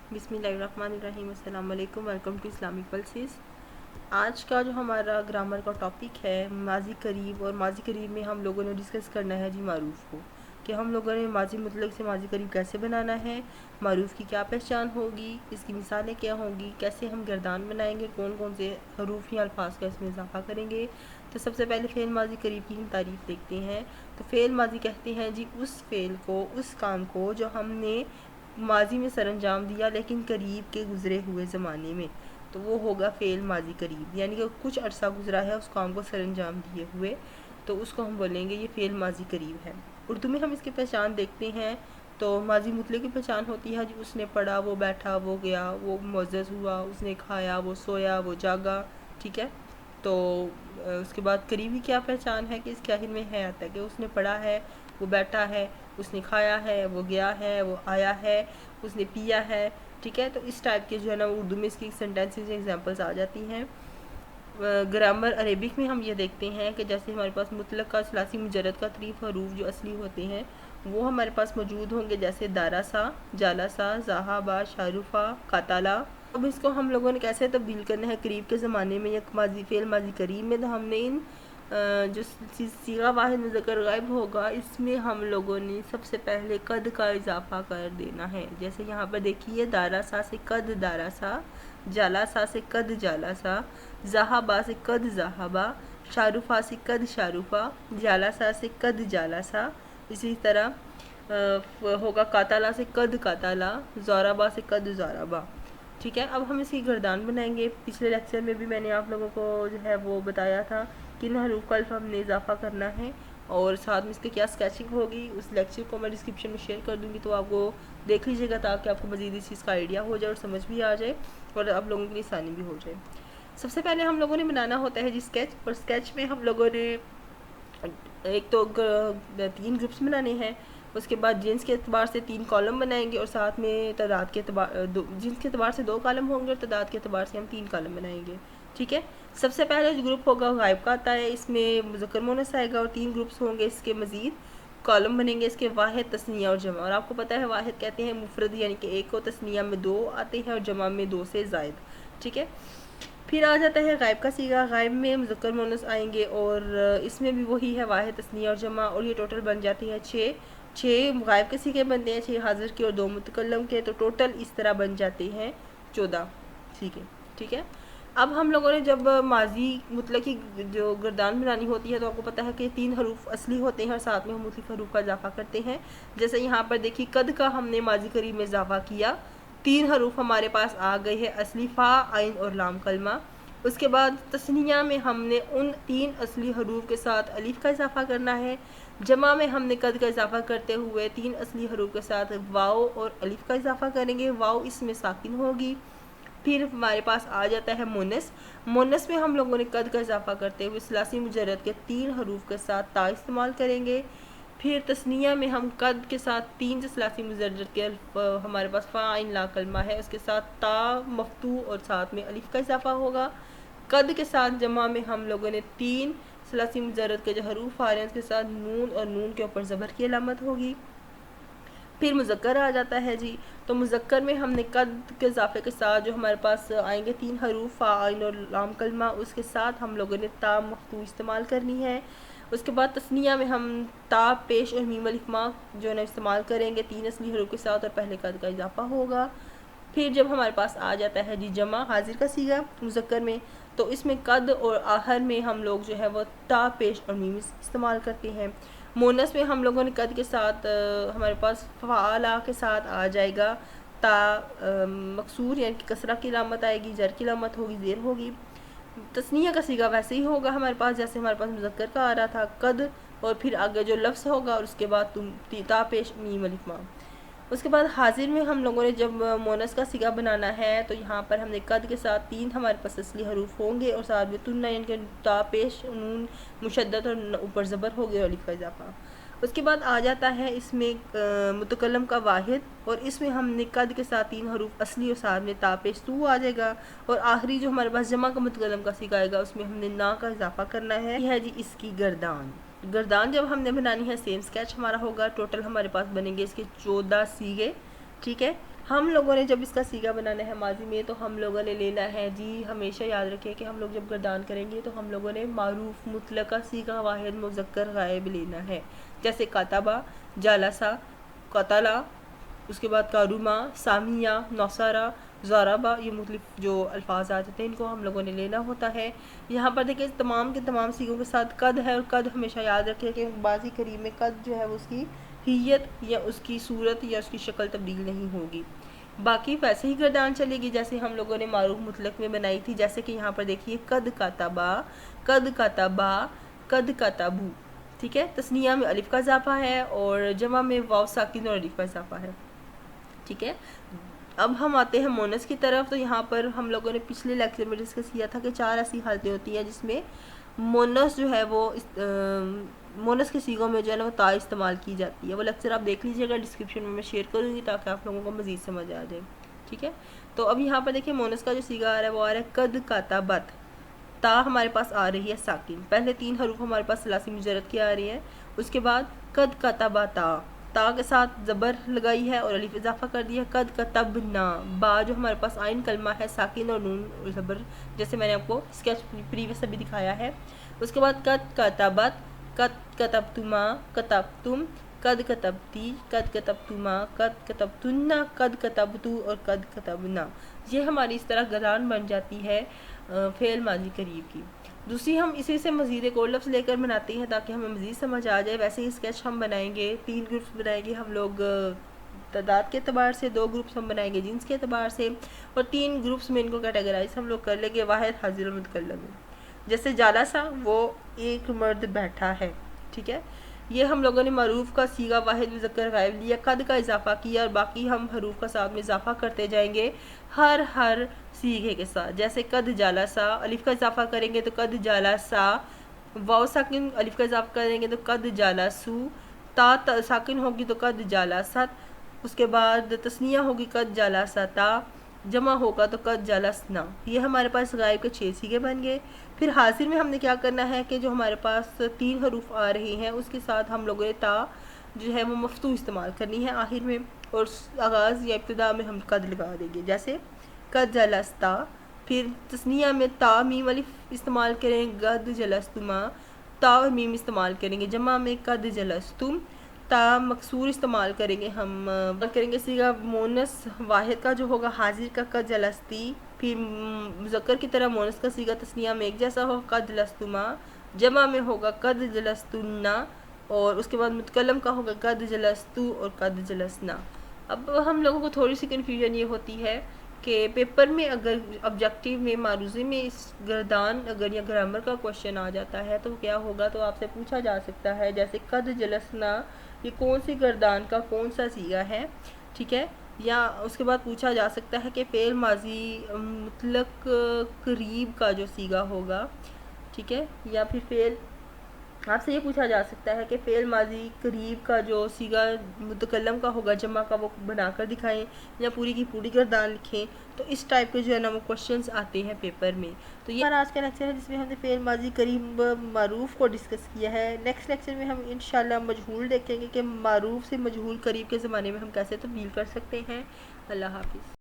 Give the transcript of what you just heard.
बिस्मिल्लाहिर्रहमानिर्रहीम। अस्सलाम वालेकुम। Welcome to Islamic pulses. आज का जो हमारा ग्रामर का टॉपिक है माजी करीब, और माजी करीब में हम लोगों ने डिस्कस करना है जी मारूफ़ को, कि हम लोगों ने माजी मुतलक से माजी करीब कैसे बनाना है, मारूफ़ की क्या पहचान होगी, इसकी मिसालें क्या होंगी, कैसे हम गर्दान बनाएंगे, कौन कौन से हरूफ या अल्फाज का इसमें इजाफा करेंगे। तो सबसे पहले फ़ेल माजी करीब की हम तारीफ़ देखते हैं। तो फ़ेल माजी कहते हैं जी उस फ़ेल को, उस काम को जो हमने माजी में सरअंजाम दिया लेकिन करीब के गुज़रे हुए ज़माने में, तो वो होगा फ़ेल माजी करीब, यानी कि कुछ अरसा गुज़रा है उस काम को सरअंजाम दिए हुए, तो उसको हम बोलेंगे ये फ़ेल माजी करीब है। उर्दू में हम इसकी पहचान देखते हैं तो माजी मुतले की पहचान होती है जी उसने पढ़ा, वो बैठा, वो गया, वो मुअज़्ज़ज़ हुआ, उसने खाया, वो सोया, वो जागा। ठीक है। तो उसके बाद करीबी क्या पहचान है कि इसके आखिर में है आता है कि उसने पढ़ा है, वो बैठा है, उसने खाया है, वो गया है, वो आया है, उसने पिया है। ठीक है। तो इस टाइप के जो है ना उर्दू में इसकी सेंटेंसेस एग्जांपल्स आ जाती हैं। ग्रामर अरेबिक में हम ये देखते हैं कि जैसे हमारे पास मुतलक का सलासी मुजरद का तरीफ हरूफ जो असली होते हैं वो हमारे पास मौजूद होंगे, जैसे दारासा, जालासा, जहाबा, शारुफा, काताला। अब इसको हम लोगों ने कैसे तब्दील करना है करीब के ज़माने में या माजी फ़ेल माजी करीब में, तो हमने इन जो सीगा वाहिद मुज़क्कर गायब होगा इसमें हम लोगों ने सबसे पहले कद का इजाफा कर देना है। जैसे यहाँ पर देखिए दारासा से कद दारासा, जालासा से कद जालासा, जहाबा से कद जहाबा, शारुफा से कद शारुफा, जालासा से कद जालासा। इसी तरह होगा काताला से कद काताला, ज़ौराबा से कद ज़ौराबा। ठीक है। अब हम इसकी गर्दान बनाएंगे। पिछले लेक्चर में भी मैंने आप लोगों को जो है वो बताया था कि इन हरूफ का अल्फ़ हमने इजाफा करना है और साथ में इसकी क्या स्केचिंग होगी, उस लेक्चर को मैं डिस्क्रिप्शन में शेयर कर दूँगी, तो आपको देख लीजिएगा ताकि आपको मज़ीद इस चीज़ का आइडिया हो जाए और समझ भी आ जाए और आप लोगों के लिए आसानी भी हो जाए। सबसे पहले हम लोगों ने बनाना होता है जी स्केच, और स्केच में हम लोगों ने एक तो 3 ग्रुप्स बनाने हैं। उसके बाद जिन्स के अतबार से 3 कॉलम बनाएंगे और साथ में तादाद के अतबार जिन्स के अतबार से 2 कॉलम होंगे और तादाद के अतबार से हम 3 कॉलम बनाएंगे। ठीक है। सबसे पहले जो ग्रुप होगा गायब का आता है, इसमें मुज़क्कर मुअन्नस आएगा और 3 ग्रुप्स होंगे। इसके मज़ीद कॉलम बनेंगे इसके वाहिद, तस्निया और जमा। और आपको पता है वाहिद कहते हैं मुफरद यानी कि एक को, तस्निया में 2 आते हैं और जमा में 2 से ज़ायद। ठीक है। फिर आ जाता है गायब का सीगा। गायब में मुज़क्कर मुअन्नस आएंगे और इसमें भी वही है वाहिद, तस्निया और जमा, और ये टोटल बन जाती है 6 गायब के सीगे बनते हैं, 6 हाजिर के और 2 मुतकल्लम के, तो टोटल इस तरह बन जाते हैं 14 सीगे। ठीक है। अब हम लोगों ने जब माजी मुतलक की जो गर्दान बनानी होती है तो आपको पता है कि 3 हरूफ असली होते हैं और साथ में हम मुख्तलिफ हरूफ का इजाफा करते हैं। जैसे यहाँ पर देखिए कद का हमने माजी करीब में इजाफा किया, 3 हरूफ हमारे पास आ गए हैं असली फ़ा, आइन और लाम कलमा। उसके बाद तस्निया में हमने उन 3 असली हरूफ के साथ अलिफ का इजाफा करना है। जमा में हमने कद का इजाफा करते हुए 3 असली हरूफ के साथ वाव और अलिफ का इजाफा करेंगे, वाव इसमें साकिन होगी। फिर हमारे पास आ जाता है मुन्नस। मुन्नस में हम लोगों ने कद का इजाफा करते हुए सलासी मुजरद के 3 हरूफ के साथ ता इस्तेमाल करेंगे। फिर तस्निया में हम कद के साथ 3 जो सलासी मुजरद के हमारे पास फ़ा आइन ला कलमा है उसके साथ ता मफ्तू और साथ में अलिफ का इजाफा होगा। कद के साथ जमा में हम लोगों ने 3 सलासी मुजरद के जो हरूफ आ रहे हैं उसके साथ नून और नून के ऊपर ज़बर की अलामत होगी। फिर मुज़क्कर आ जाता है जी। तो मुज़क्कर में हमने कद के इजाफे के साथ जो हमारे पास आएंगे 3 हरूफ फ़ा आइन और लाम कलमा, उसके साथ हम लोगों ने ता मफ्तू इस्तेमाल करनी है। उसके बाद तस्निया में हम ता पेश और मीम अलिफ मा जो है ना इस्तेमाल करेंगे 3 असली हरूफ के साथ और पहले कद का इजाफा होगा। फिर जब हमारे पास आ जाता है जी जमा, हाजिर का सीगा मुज़क्कर में, तो इसमें कद और आहर में हम लोग जो है वो ता पेश और मीम इस्तेमाल करते हैं। मोनस में हम लोगों ने कद के साथ हमारे पास फ़ाला के साथ आ जाएगा ता मकसूर यानी कि कसरा की लामत आएगी, जर की लामत होगी, ज़ेर होगी। तस्निया का सीगा वैसे ही होगा हमारे पास जैसे हमारे पास मुज़क्कर का आ रहा था, कद और फिर आगे जो लफ्ज़ होगा और उसके बाद तुम ता पेश मीम अलिफ मा। उसके बाद हाजिर में हम लोगों ने जब मोनस का सिगा बनाना है तो यहाँ पर हमने कद के साथ 3 हमारे पास असली हरूफ होंगे और साथ में तुन्ना यानी कि ता पेश, नून मुशद्दद और ऊपर ज़बर हो गया, अलिफ का इजाफा। उसके बाद आ जाता है इसमें मुतकल्लम का वाहिद, और इसमें हमने कद के साथ 3 हरूफ असली और साथ में ता पेश तू आ जाएगा। और आखिरी जो हमारे पास जमा का मुतकल्लम का सिगा आएगा उसमें हमने ना का इजाफा करना है। यह है जी इसकी गर्दान। गर्दान जब हमने बनानी है सेम स्केच हमारा होगा। टोटल हमारे पास बनेंगे इसके 14 सीगे। ठीक है। ہم لوگوں نے جب اس کا سیگا بنانا ہے ماضی میں تو ہم لوگوں نے لینا ہے جی، ہمیشہ یاد رکھیں کہ ہم لوگ جب گردان کریں گے تو ہم لوگوں نے معروف مطلقہ سیگا واحد مذکر غائب لینا ہے، جیسے کاتبہ، جالسہ، قتلہ، اس کے بعد کاروما، سامیہ، نوسارا، زارابا، یہ مختلف جو الفاظ آ جاتے ہیں ان کو ہم لوگوں نے لینا ہوتا ہے۔ یہاں پر دیکھیں تمام کے تمام سیگوں کے ساتھ قد ہے، اور قد ہمیشہ یاد رکھیں کہ ماضی قریب میں قد جو ہے اس کی حیت یا اس کی صورت یا اس کی شکل تبدیل نہیں ہوگی، باقی ویسے ہی گردان چلے گی جیسے ہم لوگوں نے معروف مطلق میں بنائی تھی، جیسے کہ یہاں پر دیکھیے قد کاتبا، قد کاتبا، قد کاتبو، ٹھیک ہے، تثنیہ میں الف کا اضافہ ہے اور جمع میں واو ساکن اور الف کا اضافہ ہے، ٹھیک ہے۔ اب ہم آتے ہیں مونس کی طرف، تو یہاں پر ہم لوگوں نے پچھلے لیکچر میں ڈسکس کیا تھا کہ 4 ایسی حالتیں ہوتی ہیں جس میں مونس جو ہے وہ مونس کے سیغوں میں جو ہے نا وہ تا استعمال کی جاتی ہے، وہ لیکچر آپ دیکھ لیجیے گا، ڈسکرپشن میں شیئر کروں گی تاکہ آپ لوگوں کو مزید سمجھ آ جائے، ٹھیک ہے۔ تو اب یہاں پر دیکھیں مونس کا جو سیغہ آ رہا ہے وہ آ رہا ہے قد کاتبت، تا ہمارے پاس آ رہی ہے ساکن، پہلے 3 حروف ہمارے پاس ثلاثی مجرد کے آ رہی ہیں، اس کے بعد قد کاتبا تا کے ساتھ زبر لگائی ہے اور الف اضافہ کر دیا ہے، قد کتبنا، با جو ہمارے پاس آئین کلمہ ہے ساکن اور نون اور زبر، جیسے میں نے آپ کو اسکیچ پریویس ابھی دکھایا ہے، اس کے بعد قد کتبت، قد کتبتما، کتبتم، قد کتبتی، قد کتبتما، قد کتبتن، قد کتبتو اور قد کتبنا، یہ ہماری اس طرح گردان بن جاتی ہے فعل ماضی قریب کی۔ دوسری ہم اسی سے مزید ایک اور لفظ لے کر بناتے ہیں تاکہ ہمیں مزید سمجھ آ جائے، ویسے ہی اسکیچ ہم بنائیں گے، 3 گروپس بنائیں گے ہم لوگ، تعداد کے اعتبار سے 2 گروپس ہم بنائیں گے جنس کے اعتبار سے، اور 3 گروپس میں ان کو کیٹیگرائز ہم لوگ کر لیں گے واحد حاضر اور متکلم میں۔ جیسے جالسہ وہ ایک مرد بیٹھا ہے، ٹھیک ہے، یہ ہم لوگوں نے معروف کا سیغہ واحد مذکر غائب لیا، قد کا اضافہ کیا، اور باقی ہم حروف کا ساتھ میں اضافہ کرتے جائیں گے ہر سیغے کے ساتھ، جیسے قد جالسہ، الف کا اضافہ کریں گے تو قد جالسہ، واو ساکن الف کا اضافہ کریں گے تو قد جالسو، تا ساکن ہوگی تو قد جالست، اس کے بعد تثنیہ ہوگی قد جالستا، جمع ہوگا تو قد جلسنا، یہ ہمارے پاس غائب کے 6 سیغے بن گئے۔ پھر حاضر میں ہم نے کیا کرنا ہے کہ جو ہمارے پاس 3 حروف آ رہے ہیں اس کے ساتھ ہم لوگوں نے تا جو ہے وہ مفتوح استعمال کرنی ہے آخر میں، اور آغاز یا ابتدا میں ہم قد لگا دیں گے، جیسے قد جلستا، پھر تثنیہ میں تا میم الف استعمال کریں قد جلستما، تا اور میم استعمال کریں گے، جمع میں قد جلستم، تا مکسور استعمال کریں گے ہم کریں گے سیغہ مونس واحد کا جو ہوگا حاضر کا قد جلستی، پھر مذکر کی طرح مونس کا سیغہ تثنیہ میں ایک جیسا ہوگا قد جلستما، جمع میں ہوگا قد جلستنا، اور اس کے بعد متکلم کا ہوگا قد جلستو اور قد جلسنا۔ اب ہم لوگوں کو تھوڑی سی کنفیوژن یہ ہوتی ہے کہ پیپر میں اگر آبجیکٹیو میں معروضے میں اس گردان اگر یا گرامر کا کوشچن آ جاتا ہے تو کیا ہوگا، تو آپ سے پوچھا جا سکتا ہے جیسے قد جلسنا یہ کون سی گردان کا کون سا سیغہ ہے، ٹھیک ہے، یا اس کے بعد پوچھا جا سکتا ہے کہ فعل ماضی مطلق قریب کا جو سیغہ ہوگا، ٹھیک ہے، یا پھر فعل آپ سے یہ پوچھا جا سکتا ہے کہ فعل ماضی قریب کا جو سیغہ متکلم کا ہوگا جمع کا وہ بنا کر دکھائیں یا پوری کی پوری گردان لکھیں، تو اس ٹائپ کے جو ہے نا وہ کوشچنز آتے ہیں پیپر میں۔ تو یہ ہمارا آج کا لیکچر ہے جس میں ہم نے فعل ماضی قریب معروف کو ڈسکس کیا ہے۔ نیکسٹ لیکچر میں ہم انشاءاللہ مجہول دیکھیں گے کہ معروف سے مجہول قریب کے زمانے میں ہم کیسے تبدیل کر سکتے ہیں۔ اللہ حافظ۔